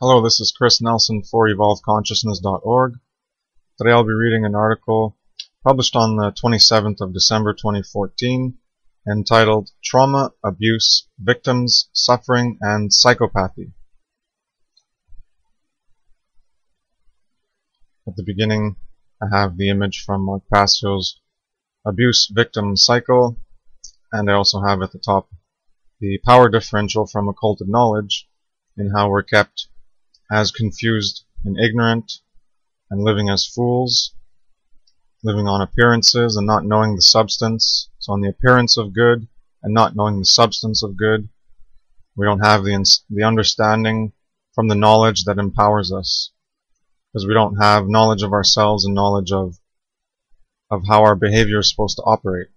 Hello, this is Kris Nelson for evolveconsciousness.org. Today I'll be reading an article published on the 27th of December 2014 entitled Trauma, Abuse, Victims, Suffering, and Psychopathy. At the beginning I have the image from Mark Passio's Abuse Victim Cycle, and I also have at the top the power differential from occulted knowledge in how we're kept as confused and ignorant and living as fools, living on appearances and not knowing the substance. So on the appearance of good and not knowing the substance of good, we don't have the understanding from the knowledge that empowers us, because we don't have knowledge of ourselves and knowledge of how our behavior is supposed to operate.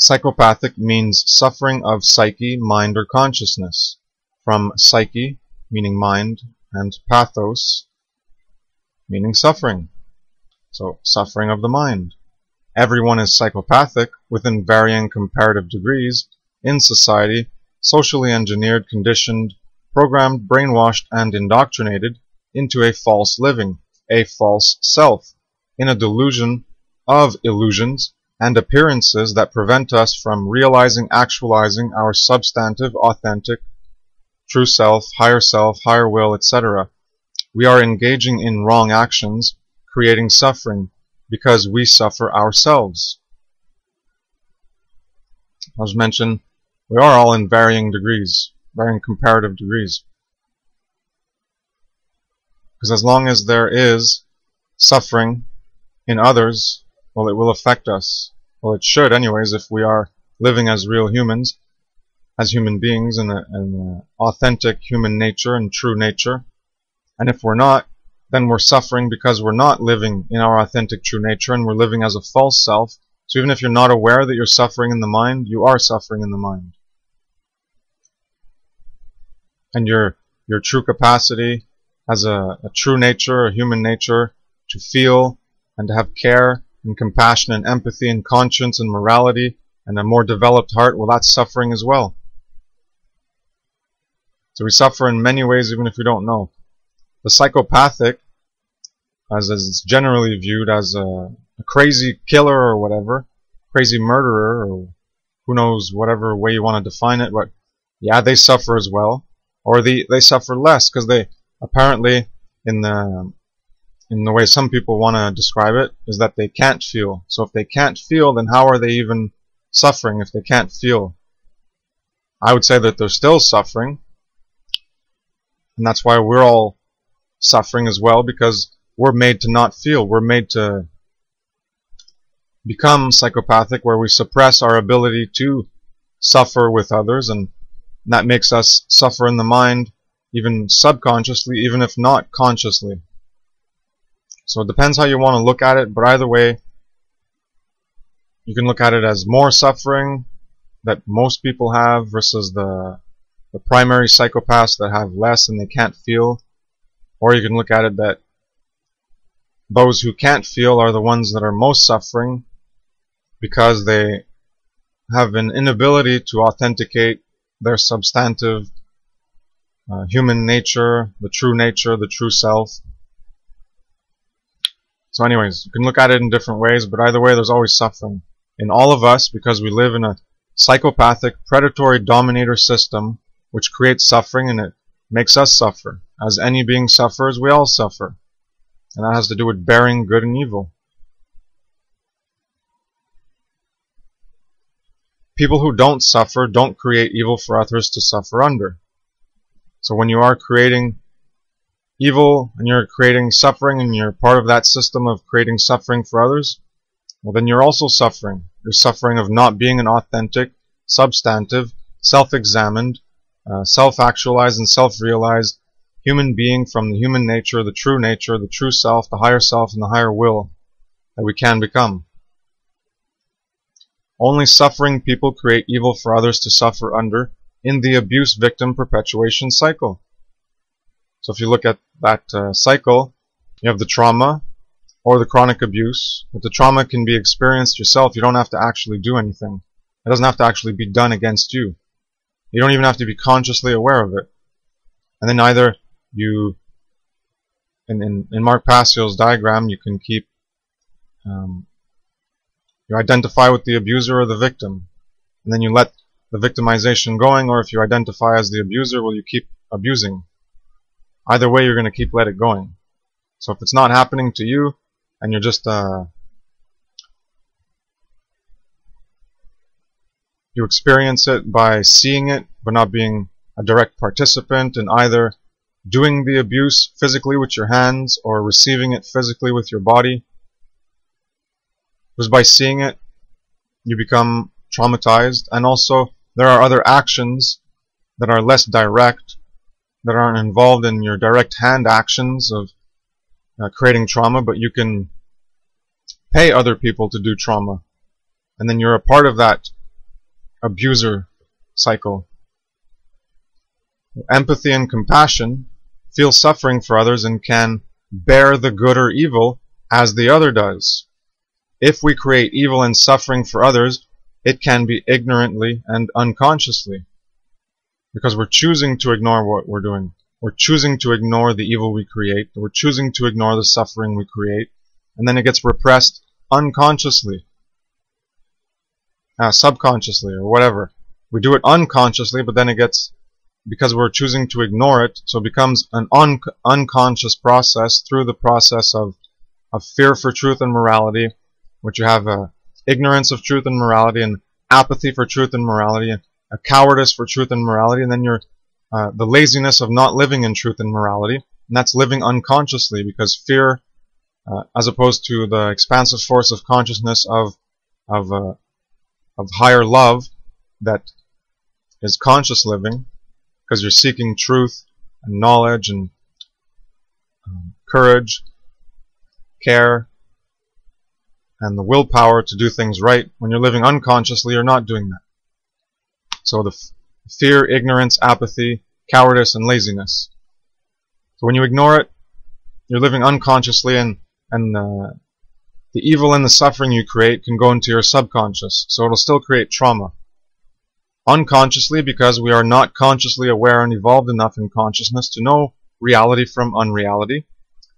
Psychopathic means suffering of psyche, mind, or consciousness. From psyche, meaning mind, and pathos, meaning suffering. So, suffering of the mind. Everyone is psychopathic within varying comparative degrees in society, socially engineered, conditioned, programmed, brainwashed, and indoctrinated into a false living, a false self, in a delusion of illusions and appearances that prevent us from realizing, actualizing our substantive, authentic, true self, higher will, etc. We are engaging in wrong actions, creating suffering, because we suffer ourselves. As mentioned, we are all in varying degrees, varying comparative degrees. Because as long as there is suffering in others, well, it will affect us. Well, it should anyways, if we are living as real humans, as human beings in an authentic human nature and true nature. And if we're not, then we're suffering because we're not living in our authentic true nature and we're living as a false self. So even if you're not aware that you're suffering in the mind, you are suffering in the mind. And your true capacity as a true nature, a human nature, to feel and to have care and compassion and empathy and conscience and morality and a more developed heart, well, that's suffering as well. So we suffer in many ways even if we don't know. The psychopathic, as is generally viewed as a crazy killer or whatever, crazy murderer, or who knows, whatever way you want to define it, but yeah, they suffer as well. Or they suffer less because they apparently, in the way some people want to describe it, is that they can't feel. So if they can't feel, then how are they even suffering if they can't feel? I would say that they're still suffering. And that's why we're all suffering as well, because we're made to not feel. We're made to become psychopathic, where we suppress our ability to suffer with others, and that makes us suffer in the mind, even subconsciously, even if not consciously. So it depends how you want to look at it, but either way, you can look at it as more suffering that most people have versus the primary psychopaths that have less and they can't feel. Or you can look at it that those who can't feel are the ones that are most suffering because they have an inability to authenticate their substantive human nature, the true self. So anyways, you can look at it in different ways, but either way there's always suffering in all of us because we live in a psychopathic, predatory dominator system which creates suffering, and it makes us suffer. As any being suffers, we all suffer. And that has to do with bearing good and evil. People who don't suffer don't create evil for others to suffer under. So when you are creating evil and you're creating suffering and you're part of that system of creating suffering for others, well then you're also suffering. You're suffering of not being an authentic, substantive, self-examined, self-actualized and self-realized human being from the human nature, the true self, the higher self, and the higher will that we can become. Only suffering people create evil for others to suffer under in the abuse victim perpetuation cycle. So if you look at that cycle, you have the trauma or the chronic abuse. But the trauma can be experienced yourself. You don't have to actually do anything. It doesn't have to actually be done against you. You don't even have to be consciously aware of it. And then either you, in Mark Passio's diagram, you can keep, you identify with the abuser or the victim, and then you let the victimization going, or if you identify as the abuser, well, you keep abusing. Either way, you're going to keep let it going. So if it's not happening to you, and you're just you experience it by seeing it, but not being a direct participant in either doing the abuse physically with your hands or receiving it physically with your body. Just by seeing it, you become traumatized. And also, there are other actions that are less direct, that aren't involved in your direct hand actions of creating trauma, but you can pay other people to do trauma. And then you're a part of that abuser cycle. Empathy and compassion feel suffering for others and can bear the good or evil as the other does. If we create evil and suffering for others, it can be ignorantly and unconsciously, because we're choosing to ignore what we're doing. We're choosing to ignore the evil we create. We're choosing to ignore the suffering we create, and then it gets repressed unconsciously, subconsciously, or whatever. We do it unconsciously, but then it gets, because we're choosing to ignore it, so it becomes an unconscious process through the process of fear for truth and morality, which you have ignorance of truth and morality, and apathy for truth and morality, and a cowardice for truth and morality, and then you're the laziness of not living in truth and morality, and that's living unconsciously, because fear, as opposed to the expansive force of consciousness of higher love that is conscious living, because you're seeking truth and knowledge and courage, care, and the willpower to do things right. When you're living unconsciously, you're not doing that. So the fear, ignorance, apathy, cowardice, and laziness. So when you ignore it, you're living unconsciously, and the evil and the suffering you create can go into your subconscious. So it'll still create trauma. Unconsciously, because we are not consciously aware and evolved enough in consciousness to know reality from unreality,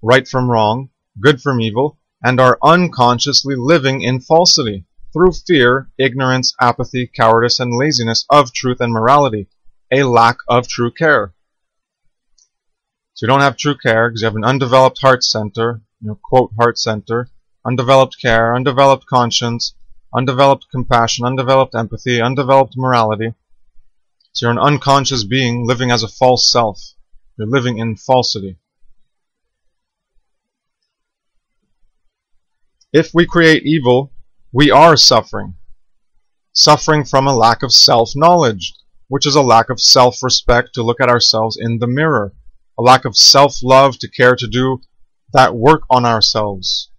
right from wrong, good from evil, and are unconsciously living in falsity through fear, ignorance, apathy, cowardice, and laziness of truth and morality, a lack of true care. So you don't have true care because you have an undeveloped heart center, quote heart center, undeveloped care, undeveloped conscience, undeveloped compassion, undeveloped empathy, undeveloped morality. So you're an unconscious being living as a false self. You're living in falsity. If we create evil, we are suffering. Suffering from a lack of self-knowledge, which is a lack of self-respect to look at ourselves in the mirror. A lack of self-love to care to do that work on ourselves.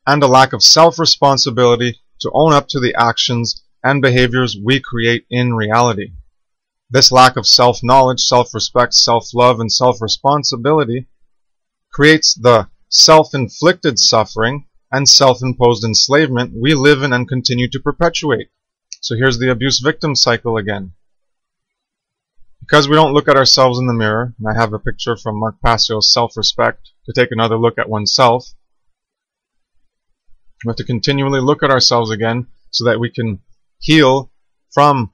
And a lack of self-responsibility to own up to the actions and behaviors we create in reality. This lack of self-knowledge, self-respect, self-love, and self-responsibility creates the self-inflicted suffering and self-imposed enslavement we live in and continue to perpetuate. So here's the abuse victim cycle again. Because we don't look at ourselves in the mirror, and I have a picture from Mark Passio's Self-Respect to take another look at oneself, we have to continually look at ourselves again so that we can heal from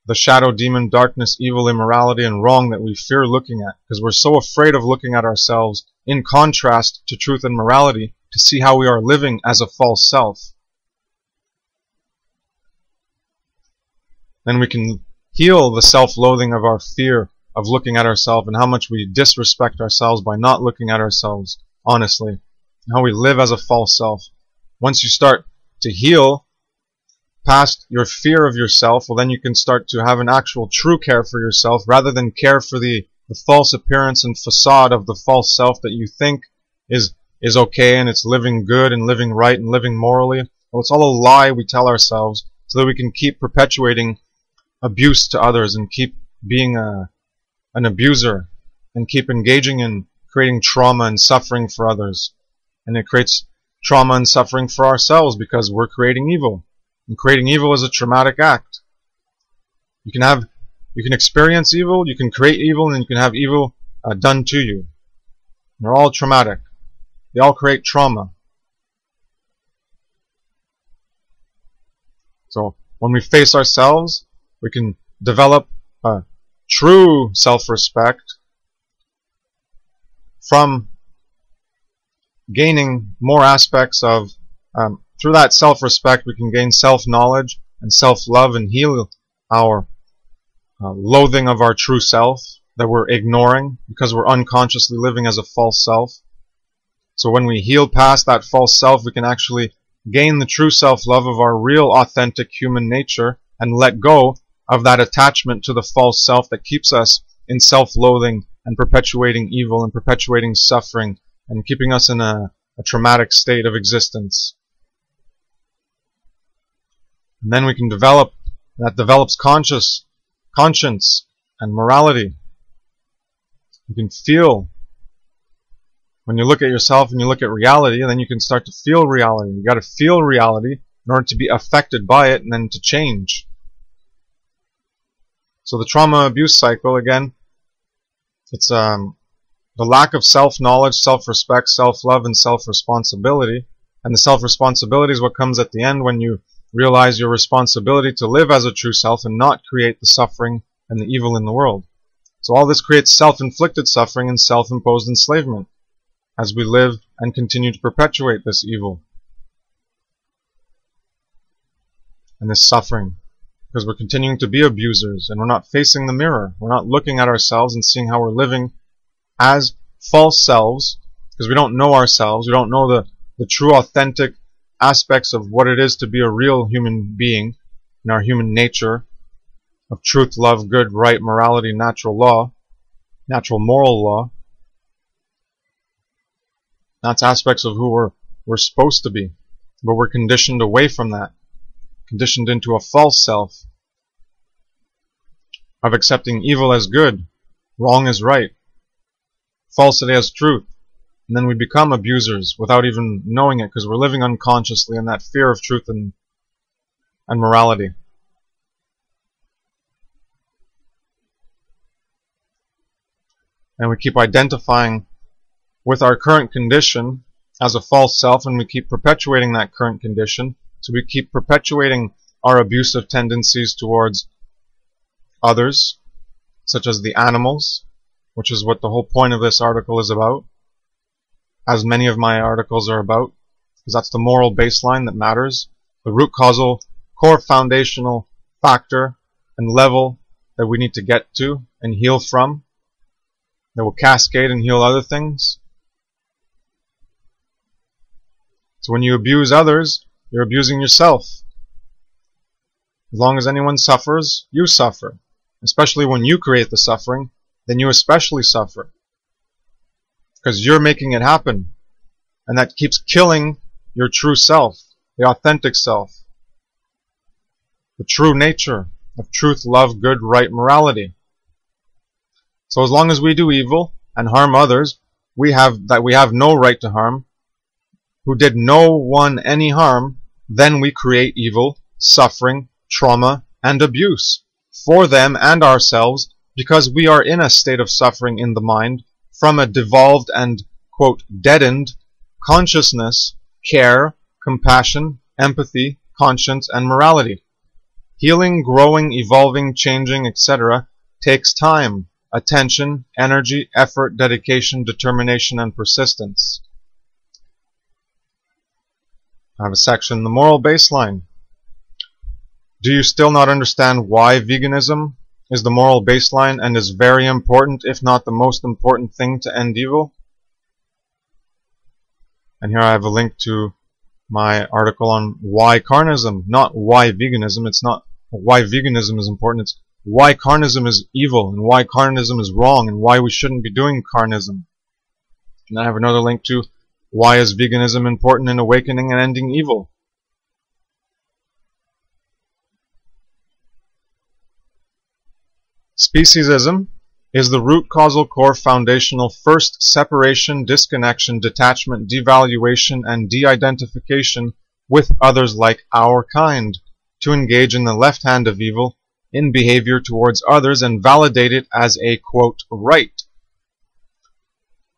the shadow, demon, darkness, evil, immorality, and wrong that we fear looking at, because we're so afraid of looking at ourselves in contrast to truth and morality to see how we are living as a false self. Then we can heal the self-loathing of our fear of looking at ourselves and how much we disrespect ourselves by not looking at ourselves honestly, and how we live as a false self. Once you start to heal past your fear of yourself, well, then you can start to have an actual true care for yourself rather than care for the false appearance and facade of the false self that you think is okay and it's living good and living right and living morally. Well, it's all a lie we tell ourselves so that we can keep perpetuating abuse to others and keep being an abuser and keep engaging in creating trauma and suffering for others. And it creates trauma and suffering for ourselves because we're creating evil. And creating evil is a traumatic act. You can experience evil, you can create evil, and you can have evil done to you. They're all traumatic. They all create trauma. So when we face ourselves, we can develop true self-respect from gaining more aspects of, through that self-respect we can gain self-knowledge and self-love and heal our loathing of our true self that we're ignoring because we're unconsciously living as a false self. So when we heal past that false self, we can actually gain the true self-love of our real authentic human nature and let go of that attachment to the false self that keeps us in self-loathing and perpetuating evil and perpetuating suffering and keeping us in a traumatic state of existence. And then we can develops conscience and morality. You can feel, when you look at yourself and you look at reality, and then you can start to feel reality. You got to feel reality in order to be affected by it and then to change. So the trauma abuse cycle, again, it's the lack of self-knowledge, self-respect, self-love, and self-responsibility. And the self-responsibility is what comes at the end when you realize your responsibility to live as a true self and not create the suffering and the evil in the world. So all this creates self-inflicted suffering and self-imposed enslavement as we live and continue to perpetuate this evil and this suffering, because we're continuing to be abusers and we're not facing the mirror. We're not looking at ourselves and seeing how we're living as false selves, because we don't know ourselves. We don't know the true authentic aspects of what it is to be a real human being in our human nature of truth, love, good, right, morality, natural law, natural moral law. That's aspects of who we're supposed to be, but we're conditioned away from that, conditioned into a false self of accepting evil as good, wrong as right, falsity as truth. And then we become abusers without even knowing it, because we're living unconsciously in that fear of truth and morality. And we keep identifying with our current condition as a false self, and we keep perpetuating that current condition. So we keep perpetuating our abusive tendencies towards others, such as the animals, which is what the whole point of this article is about, as many of my articles are about, because that's the moral baseline that matters, the root causal, core foundational factor and level that we need to get to and heal from, that will cascade and heal other things. So when you abuse others, you're abusing yourself. As long as anyone suffers, you suffer. Especially when you create the suffering, then you especially suffer. Because you're making it happen. And that keeps killing your true self, the authentic self, the true nature of truth, love, good, right, morality. So as long as we do evil and harm others, we have no right to harm, who did no one any harm, then we create evil, suffering, trauma, and abuse for them and ourselves, because we are in a state of suffering in the mind from a devolved and, quote, deadened consciousness, care, compassion, empathy, conscience, and morality. Healing, growing, evolving, changing, etc. takes time, attention, energy, effort, dedication, determination, and persistence. I have a section, the moral baseline. Do you still not understand why veganism is the moral baseline and is very important, if not the most important thing to end evil? And here I have a link to my article on why carnism, not why veganism. It's not why veganism is important, it's why carnism is evil and why carnism is wrong and why we shouldn't be doing carnism. And I have another link to why is veganism important in awakening and ending evil. Speciesism is the root causal core foundational first separation, disconnection, detachment, devaluation, and de-identification with others like our kind, to engage in the left hand of evil in behavior towards others and validate it as a, quote, right.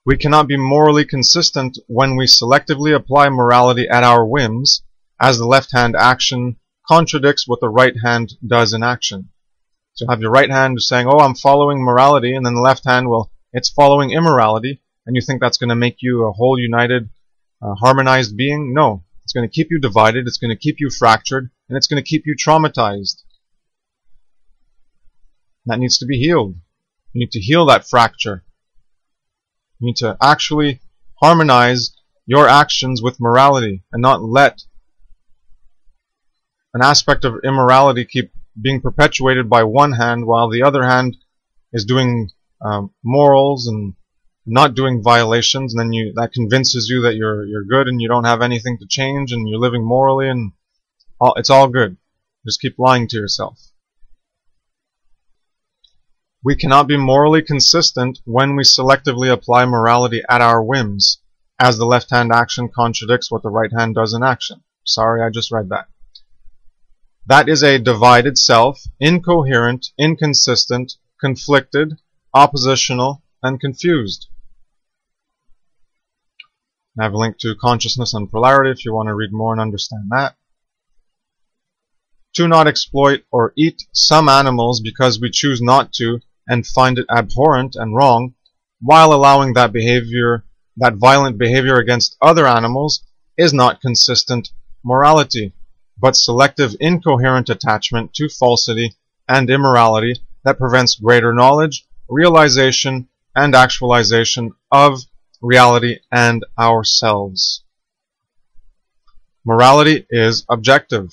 We cannot be morally consistent when we selectively apply morality at our whims, as the left-hand action contradicts what the right hand does in action. So you have your right hand saying, oh, I'm following morality, and then the left hand, well, it's following immorality, and you think that's going to make you a whole united, harmonized being? No. It's going to keep you divided, it's going to keep you fractured, and it's going to keep you traumatized. That needs to be healed. You need to heal that fracture. You need to actually harmonize your actions with morality and not let an aspect of immorality keep being perpetuated by one hand while the other hand is doing morals and not doing violations, and then that convinces you that you're good and you don't have anything to change and you're living morally and it's all good. Just keep lying to yourself. We cannot be morally consistent when we selectively apply morality at our whims, as the left-hand action contradicts what the right hand does in action. Sorry, I just read that. That is a divided self, incoherent, inconsistent, conflicted, oppositional, and confused. I have a link to Consciousness and Polarity if you want to read more and understand that. To not exploit or eat some animals because we choose not to and find it abhorrent and wrong, while allowing that violent behavior against other animals, is not consistent morality, but selective incoherent attachment to falsity and immorality that prevents greater knowledge, realization, and actualization of reality and ourselves. Morality is objective,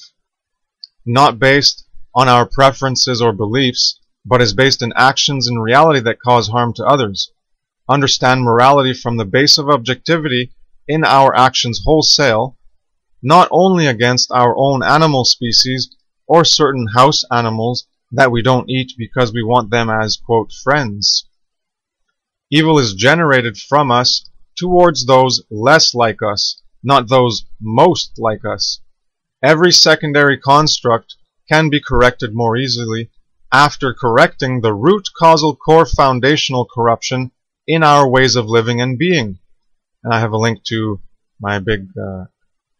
not based on our preferences or beliefs, but is based in actions in reality that cause harm to others. Understand morality from the base of objectivity in our actions wholesale, not only against our own animal species or certain house animals that we don't eat because we want them as, quote, friends. Evil is generated from us towards those less like us, not those most like us. Every secondary construct can be corrected more easily after correcting the root causal core foundational corruption in our ways of living and being. And I have a link to my big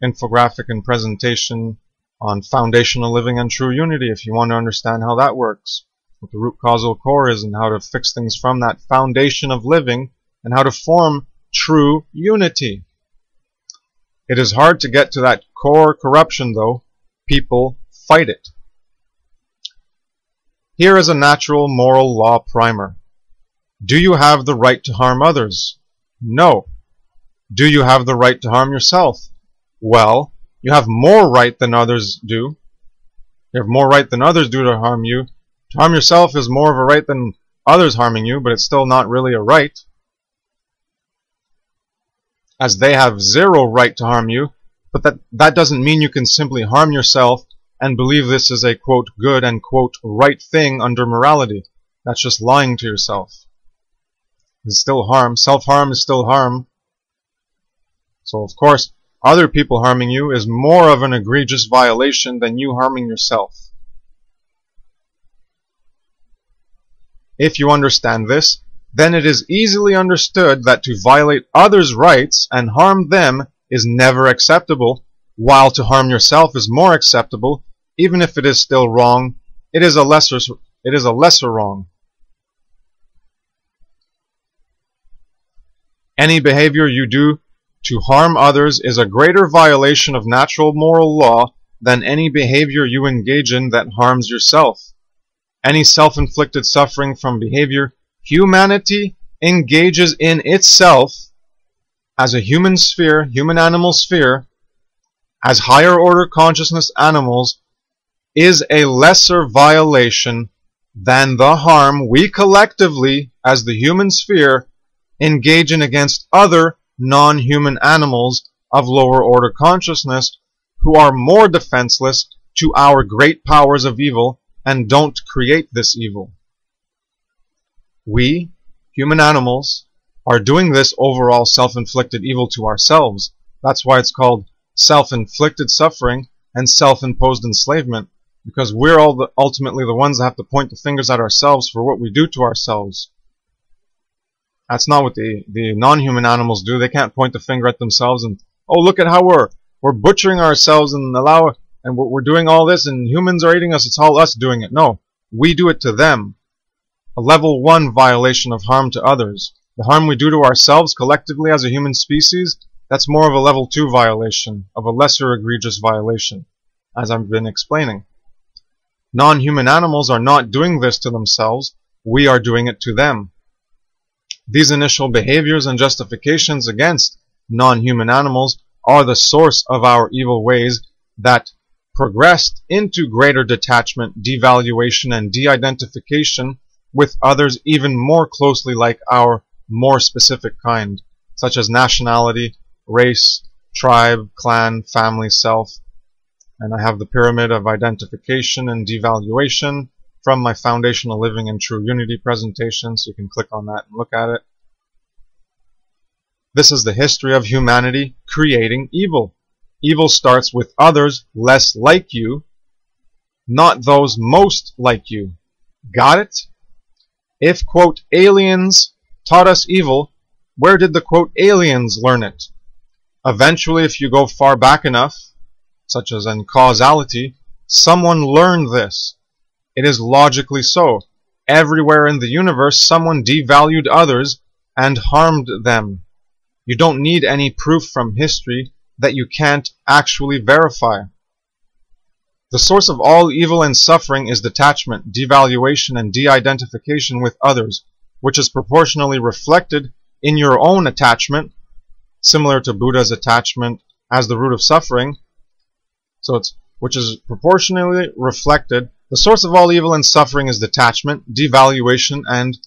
infographic and presentation on foundational living and true unity if you want to understand how that works, what the root causal core is and how to fix things from that foundation of living and how to form true unity. It is hard to get to that core corruption though. People fight it. Here is a natural moral law primer. Do you have the right to harm others? No. Do you have the right to harm yourself? Well, you have more right than others do. You have more right than others do to harm you. To harm yourself is more of a right than others harming you, but it's still not really a right, as they have zero right to harm you. But that doesn't mean you can simply harm yourself and believe this is a, quote, good and, quote, right thing under morality. That's just lying to yourself. It's still harm. Self-harm is still harm. So, of course, other people harming you is more of an egregious violation than you harming yourself. If you understand this, then it is easily understood that to violate others' rights and harm them is never acceptable, while to harm yourself is more acceptable. Even if it is still wrong, it is a lesser wrong. Any behavior you do to harm others is a greater violation of natural moral law than any behavior you engage in that harms yourself. Any self-inflicted suffering from behavior humanity engages in itself as a human sphere, human-animal sphere, as higher-order consciousness animals, is a lesser violation than the harm we collectively, as the human sphere, engage in against other non-human animals of lower-order consciousness who are more defenseless to our great powers of evil and don't create this evil. We, human animals, are doing this overall self-inflicted evil to ourselves. That's why it's called self-inflicted suffering and self-imposed enslavement, because we're ultimately the ones that have to point the fingers at ourselves for what we do to ourselves. That's not what the non-human animals do. They can't point the finger at themselves and, oh, look at how we're butchering ourselves and we're doing all this and humans are eating us. It's all us doing it. No, we do it to them. A level 1 violation of harm to others. The harm we do to ourselves collectively as a human species, that's more of a level 2 violation, of a lesser egregious violation, as I've been explaining. Non-human animals are not doing this to themselves. We are doing it to them. These initial behaviors and justifications against non-human animals are the source of our evil ways that progressed into greater detachment, devaluation, and de-identification with others even more closely like our more specific kind, such as nationality, race, tribe, clan, family, self. And I have the pyramid of identification and devaluation from my Foundational Living in True Unity presentation, so you can click on that and look at it. This is the history of humanity creating evil. Evil starts with others less like you, not those most like you. Got it? If, quote, aliens taught us evil, where did the, quote, aliens learn it? Eventually, if you go far back enough, such as in causality, someone learned this. It is logically so. Everywhere in the universe, someone devalued others and harmed them. You don't need any proof from history that you can't actually verify. The source of all evil and suffering is detachment, devaluation, and de-identification with others, which is proportionally reflected in your own attachment, similar to Buddha's attachment as the root of suffering. Which is proportionally reflected. The source of all evil and suffering is detachment, devaluation, and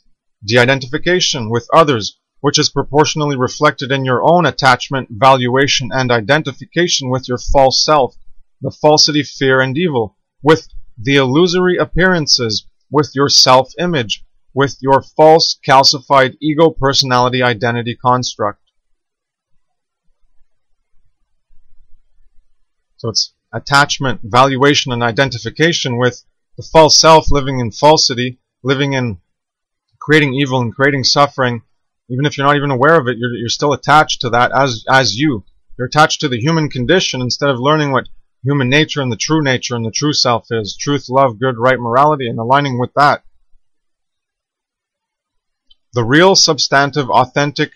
de-identification with others, which is proportionally reflected in your own attachment, valuation, and identification with your false self, the falsity, fear, and evil, with the illusory appearances, with your self-image, with your false, calcified ego personality identity construct. So it's attachment, valuation, and identification with the false self, living in falsity, living in creating evil and creating suffering. Even if you're not even aware of it, you're still attached to that as you. You're attached to the human condition instead of learning what human nature and the true self is. Truth, love, good, right, morality, and aligning with that. The real, substantive, authentic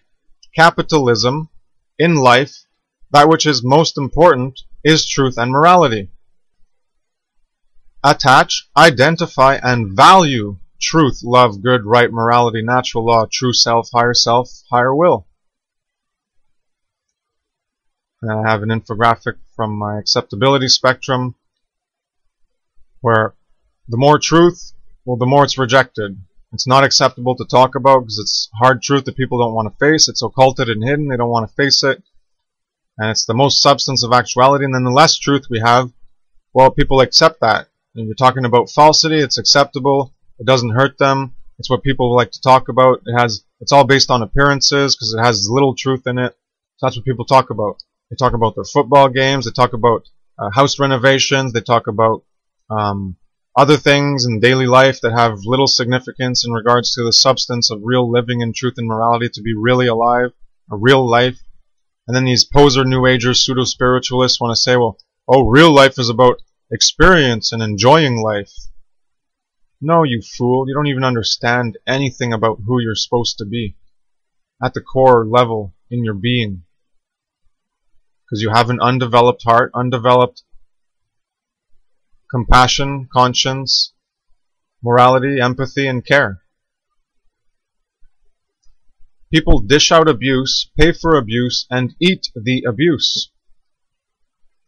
capitalism in life, that which is most important, is truth and morality. Attach, identify, and value truth, love, good, right, morality, natural law, true self, higher will. And I have an infographic from my acceptability spectrum where the more truth, well, the more it's rejected. It's not acceptable to talk about because it's hard truth that people don't want to face. It's occulted and hidden. They don't want to face it. And it's the most substance of actuality. And then the less truth we have, well, people accept that. And you're talking about falsity, it's acceptable. It doesn't hurt them. It's what people like to talk about. It's all based on appearances because it has little truth in it. So that's what people talk about. They talk about their football games. They talk about house renovations. They talk about other things in daily life that have little significance in regards to the substance of real living in truth and morality, to be really alive, a real life. And then these poser New Agers, pseudo-spiritualists want to say, well, oh, real life is about experience and enjoying life. No, you fool. You don't even understand anything about who you're supposed to be at the core level in your being. Because you have an undeveloped heart, undeveloped compassion, conscience, morality, empathy, and care. People dish out abuse, pay for abuse, and eat the abuse.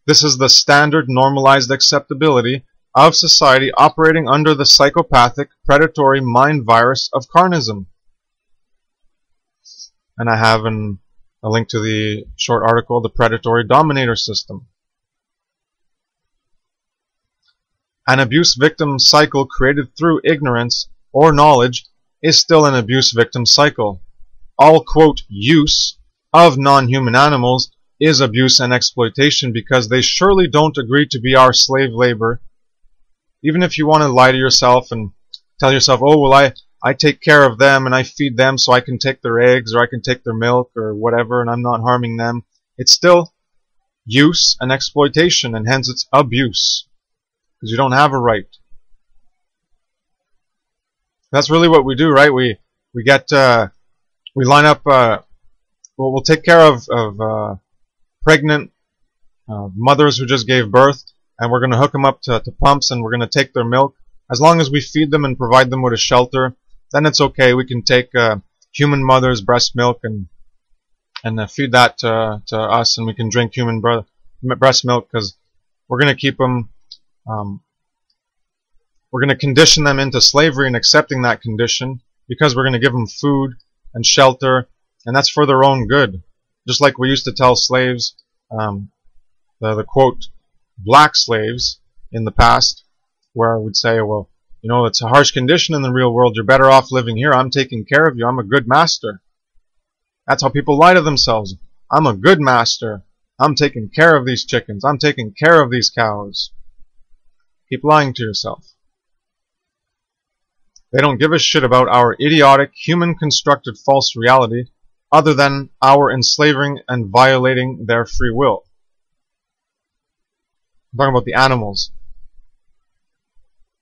This is the standard normalized acceptability of society operating under the psychopathic, predatory mind virus of carnism. And I have a link to the short article, The Predatory Dominator System. An abuse victim cycle created through ignorance or knowledge is still an abuse victim cycle. All, quote, use of non-human animals is abuse and exploitation because they surely don't agree to be our slave labor Even if you want to lie to yourself and tell yourself, oh, well, I take care of them and I feed them so I can take their eggs or I can take their milk or whatever and I'm not harming them, it's still use and exploitation, and hence it's abuse, because you don't have a right. That's really what we do, right? We line up. We'll take care of pregnant mothers who just gave birth, and we're going to hook them up to pumps, and we're going to take their milk. As long as we feed them and provide them with a shelter, then it's okay. We can take human mother's breast milk and feed that to us, and we can drink human breast milk, because we're going to keep them. We're going to condition them into slavery and accepting that condition, because we're going to give them food and shelter, and that's for their own good. Just like we used to tell slaves, the quote, black slaves in the past, where we'd say, well, you know, it's a harsh condition in the real world. You're better off living here. I'm taking care of you. I'm a good master. That's how people lie to themselves. I'm a good master. I'm taking care of these chickens. I'm taking care of these cows. Keep lying to yourself. They don't give a shit about our idiotic, human-constructed false reality other than our enslaving and violating their free will. I'm talking about the animals.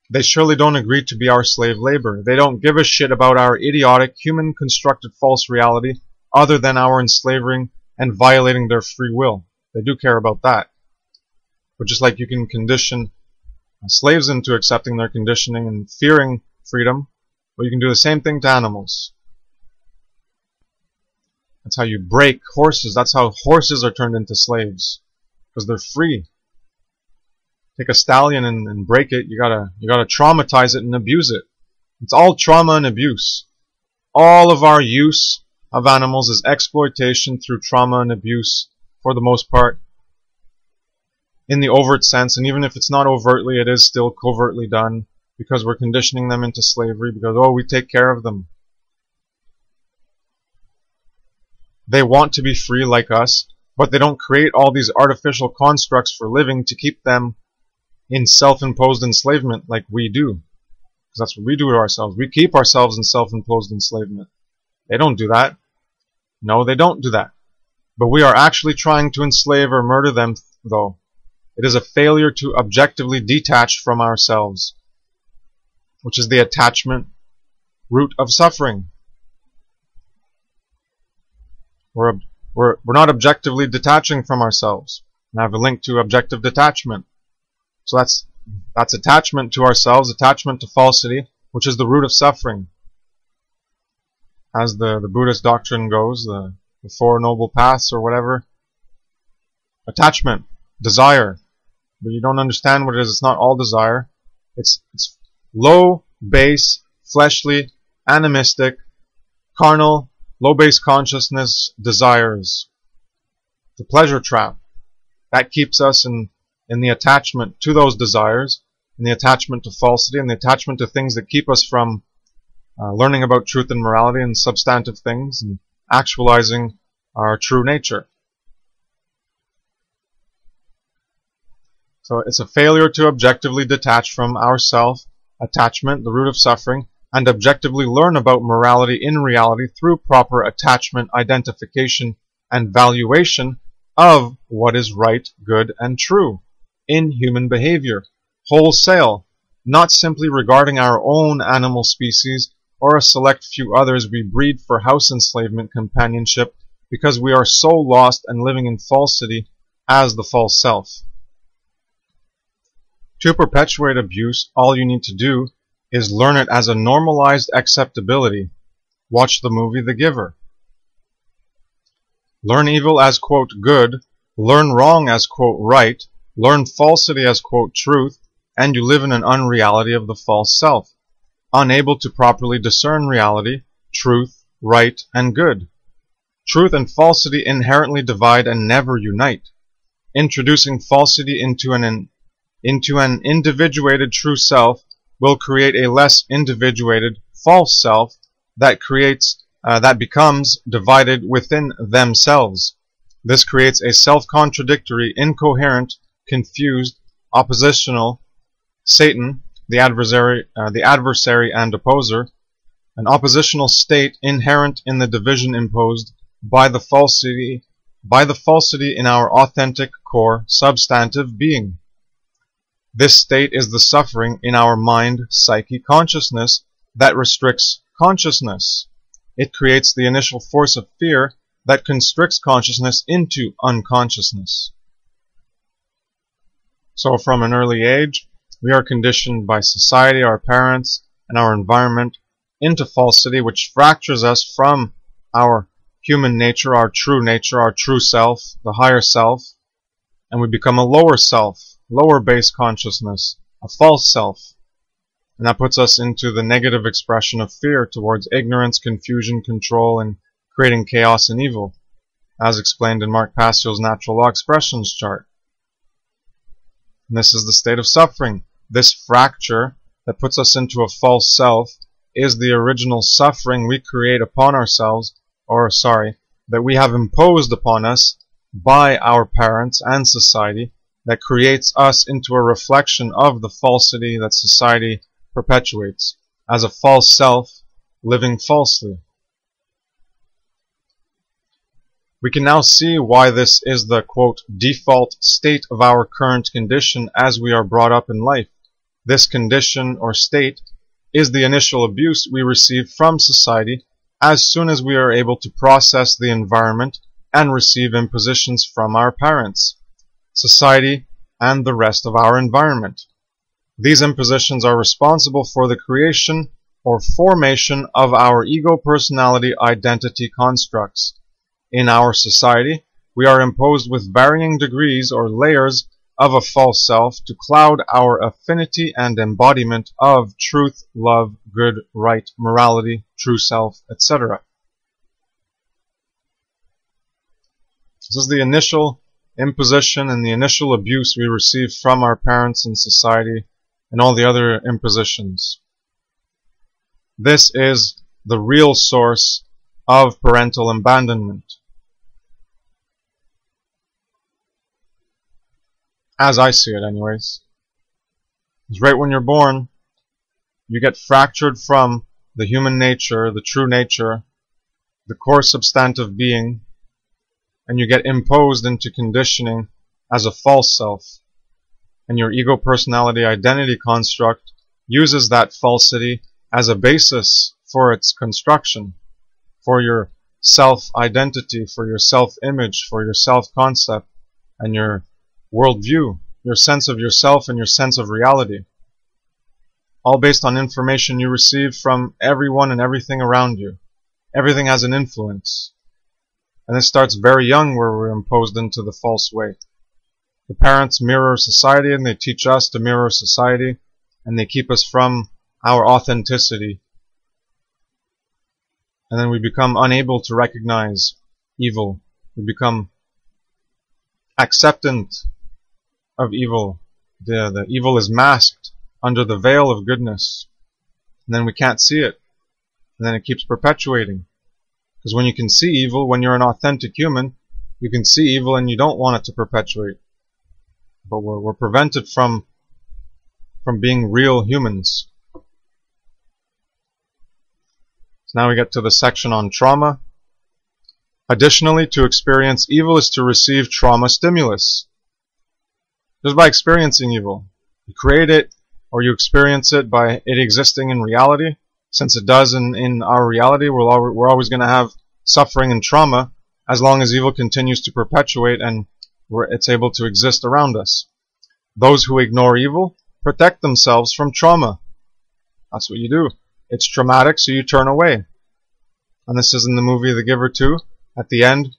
They surely don't agree to be our slave labor. They don't give a shit about our idiotic, human-constructed false reality other than our enslaving and violating their free will. They do care about that. But just like you can condition slaves into accepting their conditioning and fearing freedom, well, you can do the same thing to animals. That's how you break horses. That's how horses are turned into slaves, because they're free. Take a stallion and break it. You gotta traumatize it and abuse it. It's all trauma and abuse. All of our use of animals is exploitation through trauma and abuse, for the most part, in the overt sense. And even if it's not overtly, it is still covertly done, because we're conditioning them into slavery, because, oh, we take care of them. They want to be free like us, but they don't create all these artificial constructs for living to keep them in self-imposed enslavement like we do. Because that's what we do to ourselves. We keep ourselves in self-imposed enslavement. They don't do that. No, they don't do that. But we are actually trying to enslave or murder them, though. It is a failure to objectively detach from ourselves, which is the attachment root of suffering. We're not objectively detaching from ourselves. And I have a link to objective detachment. So that's attachment to ourselves, attachment to falsity, which is the root of suffering. As the Buddhist doctrine goes, the Four Noble Paths or whatever. Attachment, desire. But you don't understand what it is. It's not all desire. It's low, base, fleshly, animistic, carnal, low-base consciousness desires. The pleasure trap. That keeps us in the attachment to those desires, in the attachment to falsity, and the attachment to things that keep us from learning about truth and morality and substantive things, and actualizing our true nature. So it's a failure to objectively detach from ourself, attachment, the root of suffering, and objectively learn about morality in reality through proper attachment, identification, and valuation of what is right, good, and true in human behavior, wholesale, not simply regarding our own animal species or a select few others we breed for house enslavement companionship because we are so lost and living in falsity as the false self. To perpetuate abuse, all you need to do is learn it as a normalized acceptability. Watch the movie The Giver. Learn evil as, quote, good, learn wrong as, quote, right, learn falsity as, quote, truth, and you live in an unreality of the false self, unable to properly discern reality, truth, right, and good. Truth and falsity inherently divide and never unite. Introducing falsity into an individuated true self will create a less individuated false self that becomes divided within themselves. This creates a self-contradictory, incoherent, confused, oppositional Satan the adversary and opposer, an oppositional state inherent in the division imposed by the falsity in our authentic core substantive being. This state is the suffering in our mind, psyche, consciousness that restricts consciousness. It creates the initial force of fear that constricts consciousness into unconsciousness. So from an early age, we are conditioned by society, our parents, and our environment into falsity, which fractures us from our human nature, our true self, the higher self, and we become a lower self, lower base consciousness, a false self. And that puts us into the negative expression of fear towards ignorance, confusion, control, and creating chaos and evil, as explained in Mark Passio's Natural Law Expressions chart. And this is the state of suffering. This fracture that puts us into a false self is the original suffering we create upon ourselves, that we have imposed upon us by our parents and society, that creates us into a reflection of the falsity that society perpetuates as a false self living falsely. We can now see why this is the, quote, default state of our current condition as we are brought up in life. This condition or state is the initial abuse we receive from society as soon as we are able to process the environment and receive impositions from our parents, society, and the rest of our environment. These impositions are responsible for the creation or formation of our ego personality identity constructs. In our society, we are imposed with varying degrees or layers of a false self to cloud our affinity and embodiment of truth, love, good, right, morality, true self, etc. This is the initial imposition and the initial abuse we receive from our parents and society and all the other impositions. This is the real source of parental abandonment. As I see it anyways. It's right when you're born, you get fractured from the human nature, the true nature, the core substantive being, and you get imposed into conditioning as a false self. And your ego personality identity construct uses that falsity as a basis for its construction, for your self-identity, for your self-image, for your self-concept, and your worldview, your sense of yourself and your sense of reality. All based on information you receive from everyone and everything around you. Everything has an influence. And this starts very young, where we're imposed into the false way. The parents mirror society and they teach us to mirror society, and they keep us from our authenticity. And then we become unable to recognize evil. We become acceptant of evil. The evil is masked under the veil of goodness. And then we can't see it. And then it keeps perpetuating. Because when you can see evil, when you're an authentic human, you can see evil and you don't want it to perpetuate. But we're prevented from being real humans. So now we get to the section on trauma. Additionally, to experience evil is to receive trauma stimulus. Just by experiencing evil. You create it, or you experience it by it existing in reality. Since it does in our reality, we're always going to have suffering and trauma as long as evil continues to perpetuate and it's able to exist around us. Those who ignore evil protect themselves from trauma. That's what you do. It's traumatic, so you turn away. And this is in the movie The Giver 2. At the end,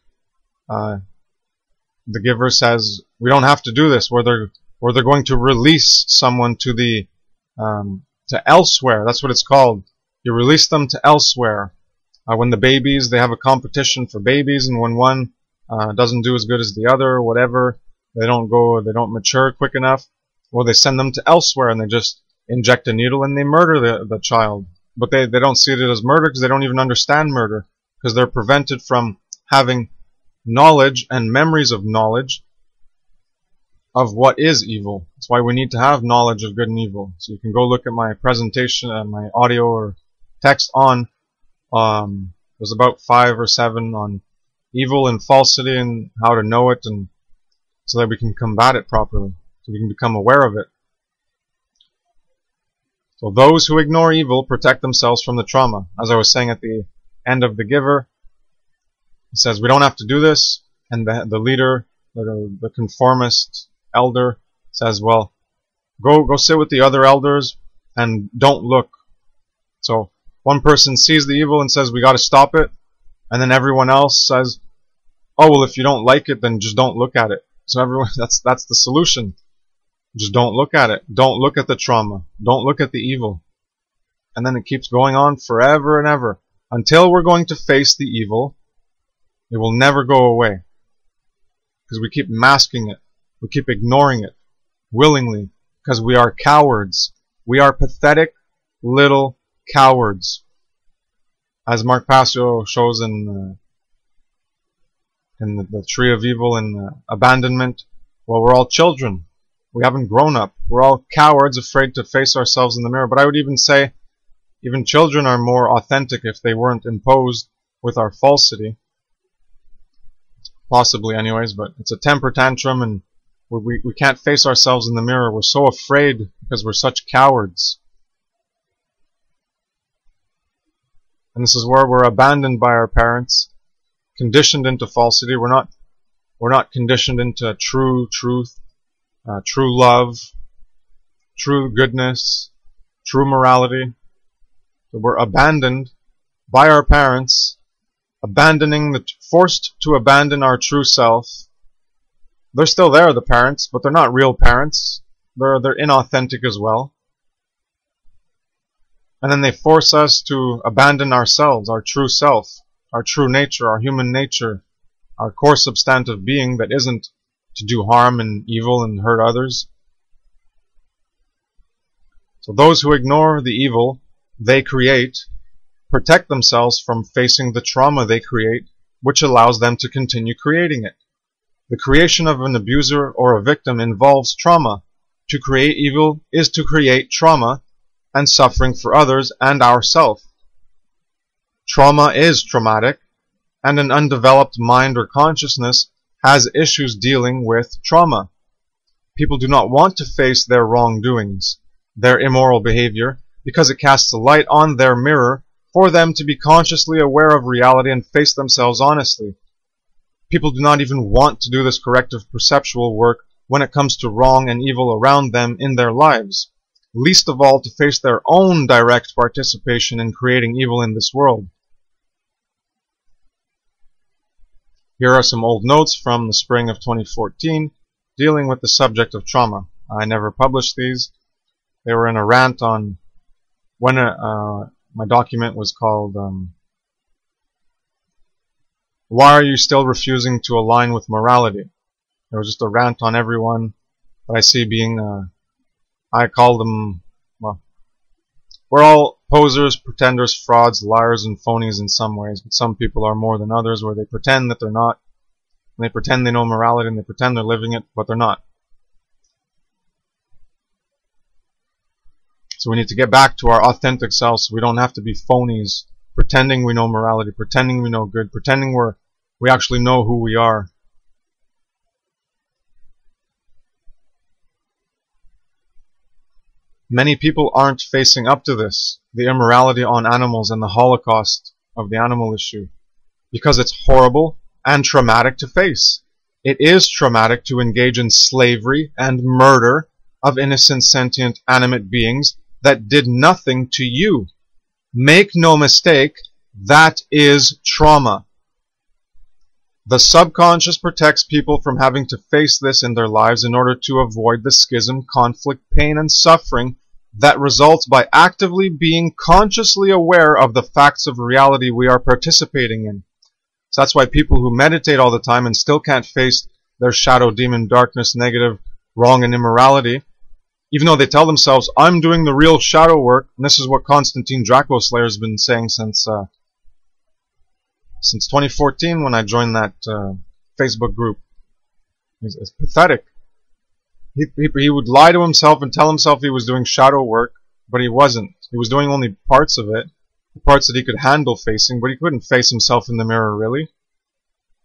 the giver says, we don't have to do this, where they're going to release someone to elsewhere. That's what it's called. You release them to elsewhere. When the babies, they have a competition for babies, and when one doesn't do as good as the other, or whatever, they don't mature quick enough, well, they send them to elsewhere, and they just inject a needle and they murder the child. But they don't see it as murder because they don't even understand murder, because they're prevented from having knowledge and memories of knowledge of what is evil. That's why we need to have knowledge of good and evil. So you can go look at my presentation, my audio or text on, there's about 5 or 7 on evil and falsity and how to know it, and so that we can combat it properly, so we can become aware of it. So those who ignore evil protect themselves from the trauma. As I was saying at the end of The Giver, he says we don't have to do this, and the leader, the conformist elder, says, well, go sit with the other elders and don't look. So one person sees the evil and says we got to stop it, and then everyone else says, oh well, if you don't like it, then just don't look at it. So everyone, that's the solution. Just don't look at it. Don't look at the trauma. Don't look at the evil. And then it keeps going on forever and ever until we're going to face the evil. It will never go away because we keep masking it. We keep ignoring it willingly because we are cowards. We are pathetic little cowards. As Mark Passio shows in the Tree of Evil and Abandonment, well, we're all children. We haven't grown up. We're all cowards, afraid to face ourselves in the mirror. But I would even say even children are more authentic if they weren't imposed with our falsity. Possibly anyways, but it's a temper tantrum, and we can't face ourselves in the mirror. We're so afraid because we're such cowards. And this is where we're abandoned by our parents, conditioned into falsity. We're not conditioned into true truth, true love, true goodness, true morality. So we're abandoned by our parents, forced to abandon our true self. They're still there, the parents, but they're not real parents. They're inauthentic as well. And then they force us to abandon ourselves, our true self, our true nature, our human nature, our core substantive being that isn't to do harm and evil and hurt others. So those who ignore the evil they create protect themselves from facing the trauma they create, which allows them to continue creating it. The creation of an abuser or a victim involves trauma. To create evil is to create trauma and suffering for others and ourself. Trauma is traumatic, and an undeveloped mind or consciousness has issues dealing with trauma. People do not want to face their wrongdoings, their immoral behavior, because it casts a light on their mirror for them to be consciously aware of reality and face themselves honestly. People do not even want to do this corrective perceptual work when it comes to wrong and evil around them in their lives, least of all to face their own direct participation in creating evil in this world. Here are some old notes from the spring of 2014 dealing with the subject of trauma. I never published these. They were in a rant on when my document was called Why Are You Still Refusing to Align with Morality? There was just a rant on everyone that I see being, I call them, well, we're all posers, pretenders, frauds, liars, and phonies in some ways, but some people are more than others, where they pretend that they're not, and they pretend they know morality, and they pretend they're living it, but they're not. So we need to get back to our authentic selves so we don't have to be phonies, pretending we know morality, pretending we know good, pretending we actually know who we are. Many people aren't facing up to this, the immorality on animals and the holocaust of the animal issue, because it's horrible and traumatic to face. It is traumatic to engage in slavery and murder of innocent, sentient, animate beings that did nothing to you. Make no mistake, that is trauma. The subconscious protects people from having to face this in their lives in order to avoid the schism, conflict, pain, and suffering that results by actively being consciously aware of the facts of reality we are participating in. So that's why people who meditate all the time and still can't face their shadow, demon, darkness, negative, wrong, and immorality, even though they tell themselves, I'm doing the real shadow work, and this is what Constantine Dracoslayer has been saying since 2014 when I joined that Facebook group. It's pathetic. He would lie to himself and tell himself he was doing shadow work, but he wasn't. He was doing only parts of it, the parts that he could handle facing, but he couldn't face himself in the mirror, really.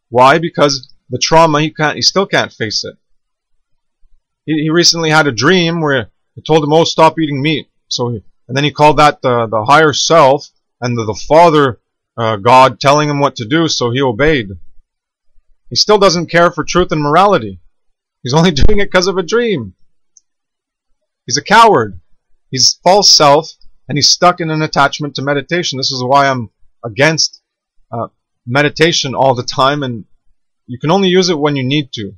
Why? Because the trauma, he still can't face it. He recently had a dream where it told him, oh, stop eating meat. And then he called that the higher self and the Father God telling him what to do, so he obeyed. He still doesn't care for truth and morality. He's only doing it because of a dream. He's a coward. He's false self, and he's stuck in an attachment to meditation. This is why I'm against meditation all the time, and you can only use it when you need to.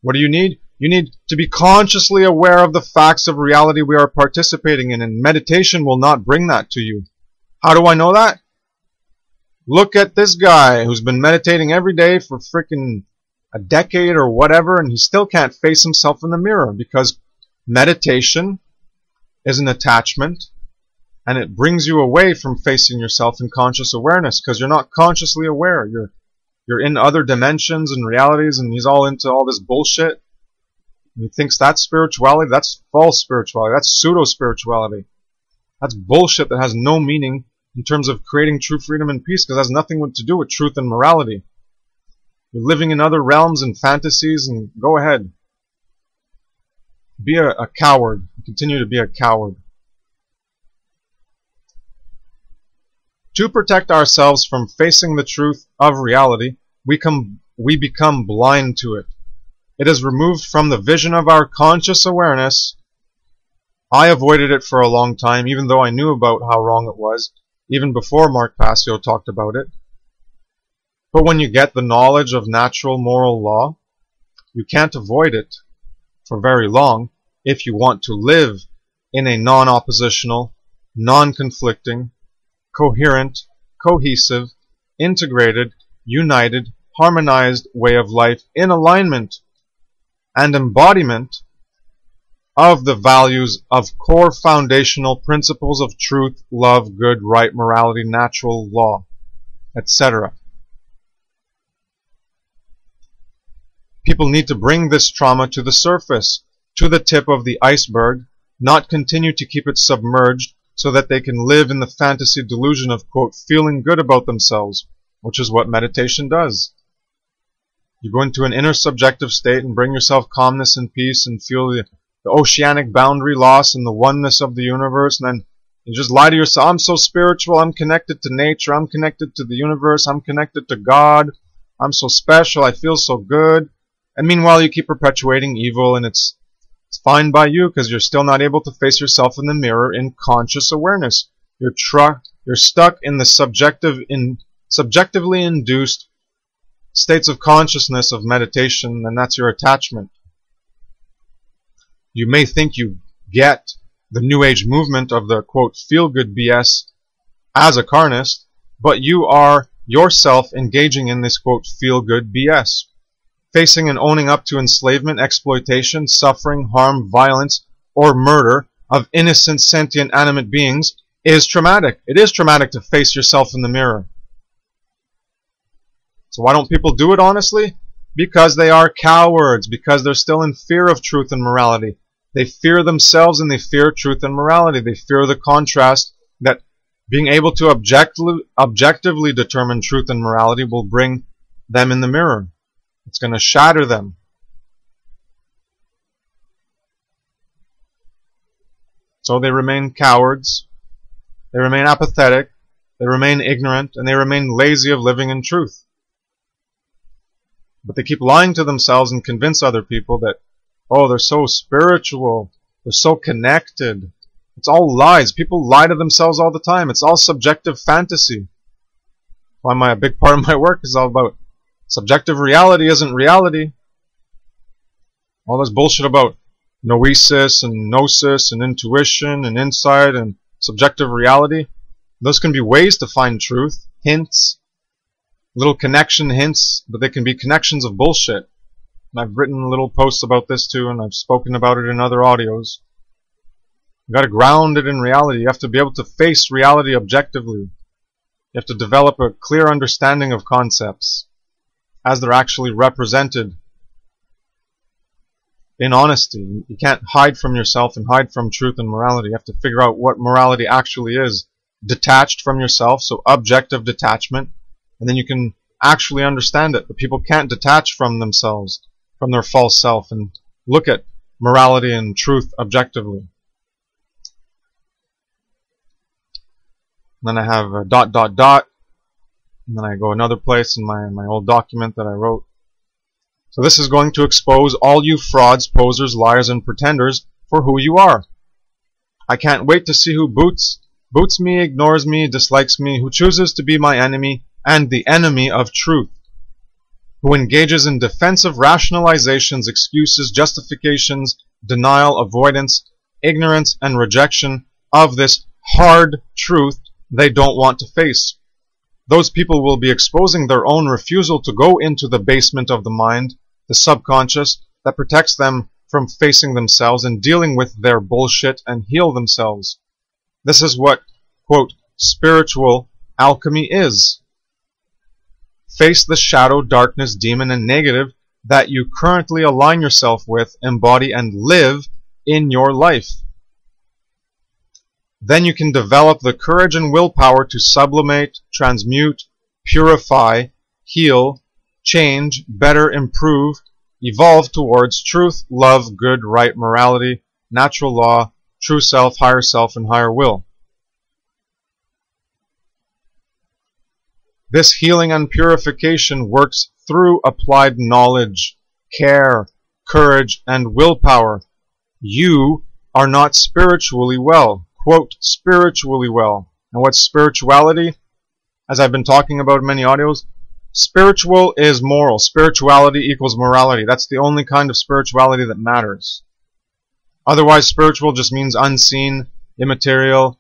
What do you need? You need to be consciously aware of the facts of reality we are participating in, and meditation will not bring that to you. How do I know that? Look at this guy who's been meditating every day for freaking a decade or whatever, and he still can't face himself in the mirror, because meditation is an attachment, and it brings you away from facing yourself in conscious awareness, because you're not consciously aware. You're in other dimensions and realities, and he's all into all this bullshit. And he thinks that's spirituality. That's false spirituality. That's pseudo-spirituality. That's bullshit that has no meaning in terms of creating true freedom and peace, because it has nothing to do with truth and morality. You're living in other realms and fantasies, and go ahead. Be a coward. Continue to be a coward. To protect ourselves from facing the truth of reality, we become blind to it. It is removed from the vision of our conscious awareness. I avoided it for a long time, even though I knew about how wrong it was, even before Mark Passio talked about it. But when you get the knowledge of natural moral law, you can't avoid it for very long if you want to live in a non-oppositional, non-conflicting, coherent, cohesive, integrated, united, harmonized way of life in alignment and embodiment of the values of core foundational principles of truth, love, good, right, morality, natural law, etc. People need to bring this trauma to the surface, to the tip of the iceberg, not continue to keep it submerged so that they can live in the fantasy delusion of, quote, feeling good about themselves, which is what meditation does. You go into an inner subjective state and bring yourself calmness and peace and feel the oceanic boundary loss and the oneness of the universe, and then you just lie to yourself, I'm so spiritual, I'm connected to nature, I'm connected to the universe, I'm connected to God, I'm so special, I feel so good. And meanwhile you keep perpetuating evil, and it's fine by you because you're still not able to face yourself in the mirror in conscious awareness. You're stuck in the subjectively induced states of consciousness of meditation, and that's your attachment. You may think you get the New Age movement of the, quote, feel-good BS as a carnist, but you are yourself engaging in this, quote, feel-good BS. Facing and owning up to enslavement, exploitation, suffering, harm, violence, or murder of innocent, sentient, animate beings is traumatic. It is traumatic to face yourself in the mirror. So why don't people do it honestly? Because they are cowards, because they're still in fear of truth and morality. They fear themselves and they fear truth and morality. They fear the contrast that being able to objectively determine truth and morality will bring them in the mirror. It's going to shatter them. So they remain cowards, they remain apathetic, they remain ignorant, and they remain lazy of living in truth. But they keep lying to themselves and convince other people that, oh, they're so spiritual, they're so connected. It's all lies. People lie to themselves all the time. It's all subjective fantasy. Why a big part of my work is all about subjective reality isn't reality. All this bullshit about noesis and gnosis and intuition and insight and subjective reality, those can be ways to find truth, hints, little connection hints, but they can be connections of bullshit. And I've written little posts about this too, and I've spoken about it in other audios. You got to ground it in reality. You have to be able to face reality objectively. You have to develop a clear understanding of concepts as they're actually represented in honesty. You can't hide from yourself and hide from truth and morality. You have to figure out what morality actually is. Detached from yourself, so objective detachment, and then you can actually understand it. But people can't detach from themselves, from their false self, and look at morality and truth objectively. And then I have a ... and then I go another place in my old document that I wrote. So this is going to expose all you frauds, posers, liars, and pretenders for who you are. I can't wait to see who boots me, ignores me, dislikes me, who chooses to be my enemy and the enemy of truth, who engages in defensive rationalizations, excuses, justifications, denial, avoidance, ignorance, and rejection of this hard truth they don't want to face. Those people will be exposing their own refusal to go into the basement of the mind, the subconscious, that protects them from facing themselves and dealing with their bullshit and heal themselves. This is what, quote, spiritual alchemy is. Face the shadow, darkness, demon, and negative that you currently align yourself with, embody, and live in your life. Then you can develop the courage and willpower to sublimate, transmute, purify, heal, change, better, improve, evolve towards truth, love, good, right, morality, natural law, true self, and higher will. This healing and purification works through applied knowledge, care, courage, and willpower. You are not spiritually well. Quote, spiritually well. And what's spirituality? As I've been talking about in many audios, spiritual is moral. Spirituality equals morality. That's the only kind of spirituality that matters. Otherwise, spiritual just means unseen, immaterial,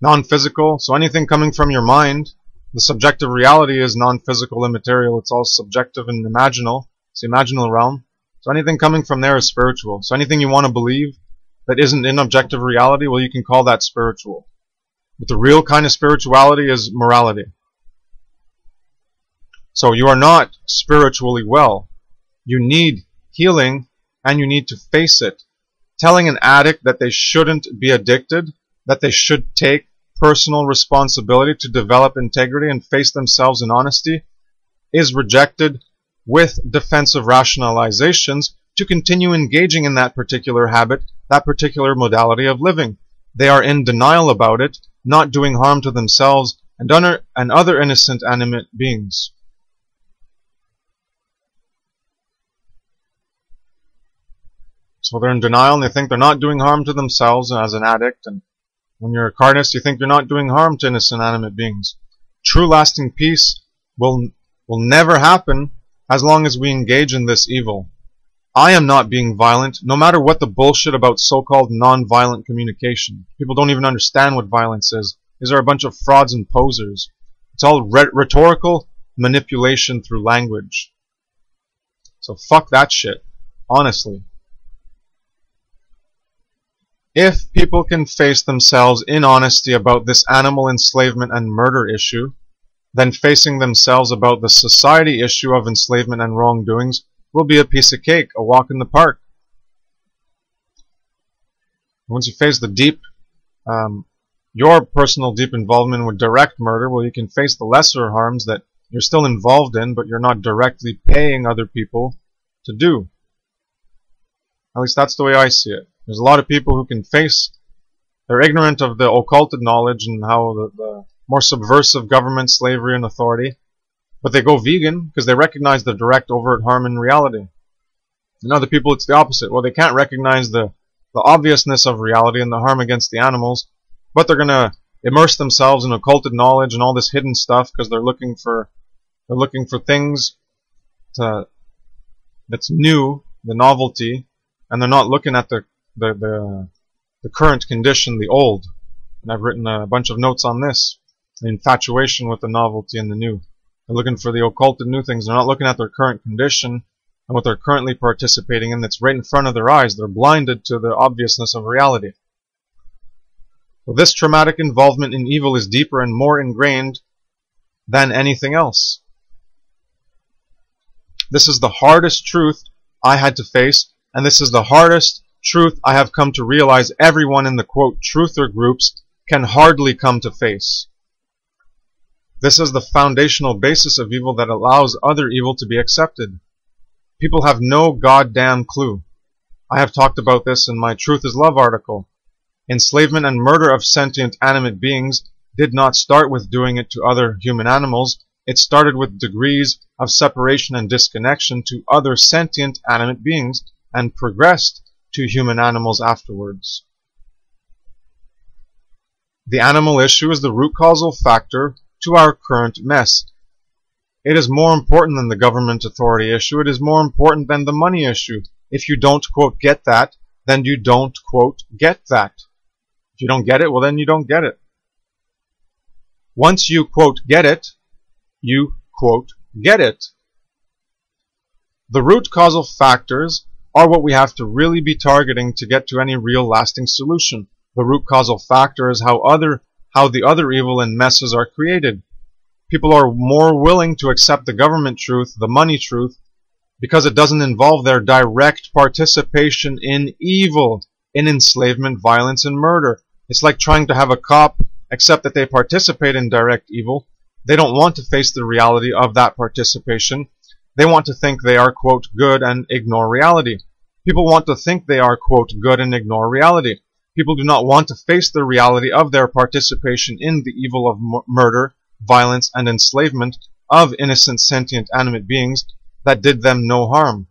non-physical. So anything coming from your mind, the subjective reality is non-physical, immaterial. It's all subjective and imaginal. It's the imaginal realm. So anything coming from there is spiritual. So anything you want to believe that isn't in objective reality, well, you can call that spiritual. But the real kind of spirituality is morality. So you are not spiritually well. You need healing, and you need to face it. Telling an addict that they shouldn't be addicted, that they should take personal responsibility to develop integrity and face themselves in honesty, is rejected with defensive rationalizations to continue engaging in that particular habit, that particular modality of living. They are in denial about it, not doing harm to themselves and other innocent animate beings. So they're in denial and they think they're not doing harm to themselves as an addict, and when you're a carnist, you think you're not doing harm to innocent animate beings. True lasting peace will never happen as long as we engage in this evil. I am not being violent, no matter what the bullshit about so-called non-violent communication. People don't even understand what violence is. These are a bunch of frauds and posers. It's all rhetorical manipulation through language. So fuck that shit. Honestly. If people can face themselves in honesty about this animal enslavement and murder issue, then facing themselves about the society issue of enslavement and wrongdoings will be a piece of cake, a walk in the park. Once you face the deep, your personal deep involvement with direct murder, well, you can face the lesser harms that you're still involved in, but you're not directly paying other people to do. At least that's the way I see it. There's a lot of people who can face, they're ignorant of the occulted knowledge and how the more subversive government, slavery, and authority, but they go vegan because they recognize the direct overt harm in reality. And other people, it's the opposite. Well, they can't recognize the obviousness of reality and the harm against the animals, but they're going to immerse themselves in occulted knowledge and all this hidden stuff because they're looking for things that's new, the novelty, and they're not looking at the current condition, the old. And I've written a bunch of notes on this. The infatuation with the novelty and the new. They're looking for the occulted new things. They're not looking at their current condition and what they're currently participating in that's right in front of their eyes. They're blinded to the obviousness of reality. So this traumatic involvement in evil is deeper and more ingrained than anything else. This is the hardest truth I had to face, and this is the hardest truth I have come to realize everyone in the quote truther groups can hardly come to face. This is the foundational basis of evil that allows other evil to be accepted. People have no goddamn clue. I have talked about this in my Truth is Love article. Enslavement and murder of sentient animate beings did not start with doing it to other human animals. It started with degrees of separation and disconnection to other sentient animate beings and progressed to human animals afterwards. The animal issue is the root causal factor to our current mess. It is more important than the government authority issue. It is more important than the money issue. If you don't, quote, get that, then you don't, quote, get that. If you don't get it, well, then you don't get it. Once you, quote, get it, you, quote, get it. The root causal factors are what we have to really be targeting to get to any real lasting solution. The root causal factor is how the other evil and messes are created. People are more willing to accept the government truth, the money truth, because it doesn't involve their direct participation in evil, in enslavement, violence, and murder. It's like trying to have a cop accept that they participate in direct evil. They don't want to face the reality of that participation. They want to think they are, quote, good and ignore reality. People want to think they are, quote, good and ignore reality. People do not want to face the reality of their participation in the evil of murder, violence, and enslavement of innocent sentient animate beings that did them no harm.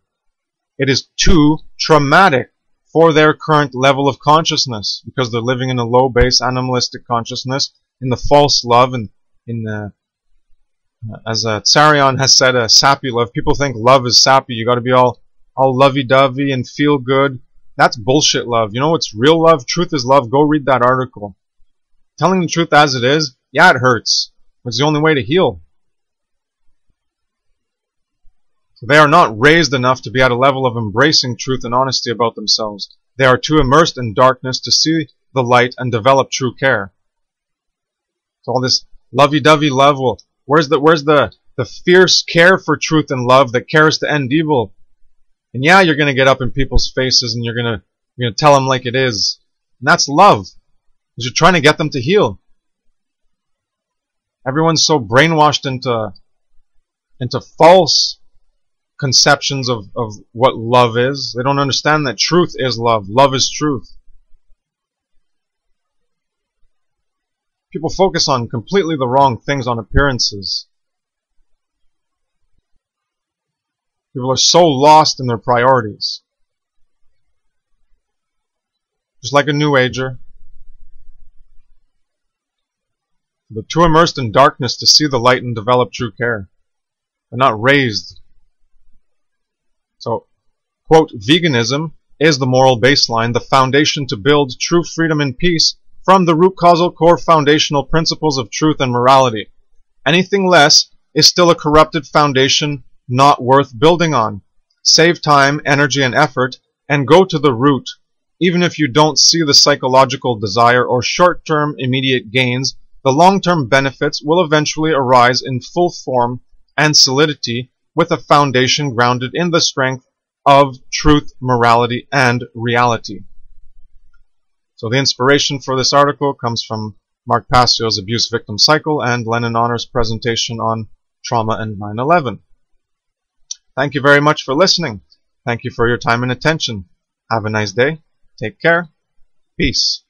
It is too traumatic for their current level of consciousness because they're living in a low base animalistic consciousness, in the false love, and as Tsarion has said, sappy love. People think love is sappy. You got to be all lovey-dovey and feel good. That's bullshit love. You know what's real love? Truth is love. Go read that article. Telling the truth as it is, yeah, it hurts. It's the only way to heal. So they are not raised enough to be at a level of embracing truth and honesty about themselves. They are too immersed in darkness to see the light and develop true care. So all this lovey-dovey love, well, where's the fierce care for truth and love that cares to end evil? And yeah, you're going to get up in people's faces and you're going to tell them like it is. And that's love. Because you're trying to get them to heal. Everyone's so brainwashed into false conceptions of what love is. They don't understand that truth is love. Love is truth. People focus on completely the wrong things, on appearances. People are so lost in their priorities. Just like a New Ager. They're too immersed in darkness to see the light and develop true care. They're not raised. So, quote, veganism is the moral baseline, the foundation to build true freedom and peace from the root causal core foundational principles of truth and morality. Anything less is still a corrupted foundation not worth building on. Save time, energy, and effort, and go to the root. Even if you don't see the psychological desire or short-term immediate gains, the long-term benefits will eventually arise in full form and solidity with a foundation grounded in the strength of truth, morality, and reality. So the inspiration for this article comes from Mark Passio's Abuse Victim Cycle and Lennon Honor's presentation on Trauma and 9/11. Thank you very much for listening. Thank you for your time and attention. Have a nice day. Take care. Peace.